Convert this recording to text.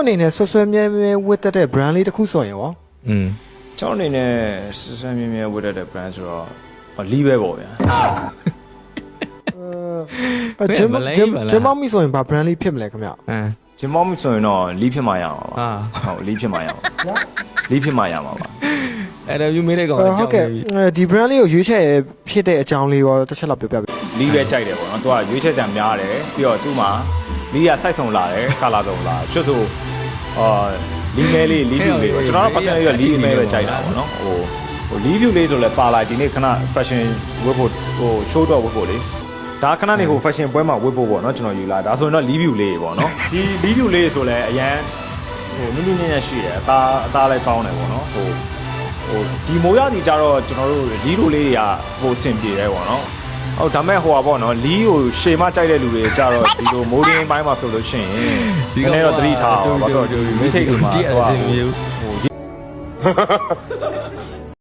အနေနဲ့ဆွဆွဲမြဲမြဲဝတ်တဲ့ brand လေးတစ်ခုဆိုရင်ရော ကျွန်တော်အနေနဲ့စမ်းမြဲမြဲဝတ်တဲ့ brand ဆိုတော့လီးပဲပေါ့ဗျာ ဂျင်းမောင်မီဆိုရင်ဘာ brand လေးဖြစ်မလဲခင်ဗျ ဂျင်မောင်းမဆိုရင်တော့လီးဖြစ်မှရမှာပါဟုတ်လီးဖြစ်မှရမှာလီးဖြစ်မှရမှာပါ အဲ့ဒါယူမေးတဲ့ကောင် ဟုတ်ကဲ့ဒီ brand လေးကိုရွေးချယ်ဖြစ်တဲ့အကြောင်းလေးရောတစ်ချက်လောက်ပြောပြပေး လီးပဲကြိုက်တယ်ပေါ့နော်သူကရွေးချက်စံများတယ်ပြီးတော့သူ့မှာလီးကစိုက်ဆုံလာတယ်ကာလာဆုံလာချွတ်ဆိုလီးမဲလေးလီးဖြူလေးပေါ့ကျွန်တော်တို့ personally ကလီးမဲပဲကြိုက်တာပေါ့နော်ဟိုလီးဖြူလေးဆိုလဲပါလာဒီနေ့ခဏ fashion ဝတ်ဖို့show တော့ဝတ်ဖို့လေဒါခဏနေဟို fashion ပွဲမှာဝတ်ဖို့ပေါ့နော်ကျွန်တော်ယူလာဒါဆိုရင်တော့လီးဖြူလေးပေါ့နော်ဒီလီးဖြူလေးဆိုလဲအရန်နုနုညံ့ညံ့ရှိတယ်အသားလည်းကောင်းတယ်ပေါ့နော်ဒီမိုးရသည်ကြတော့ကျွန်တော်တို့လီးလိုလေးတွေကဟိုဆင်ပြေတယ်ပေါ့နော်ဟုတ်ဒါမဲ့ဟိုပါပေါ့နော်လီးကိုရှေမကြိုက်တဲ့လူတွေကြတော့ဒီလိုမိုးရင်းပိုင်းမှာဆိုလို့ရှိရင်ဒီနေ့တော့သတိထားအောင်ဘာလို့ဒီမိထိတ်တွေမှာဟို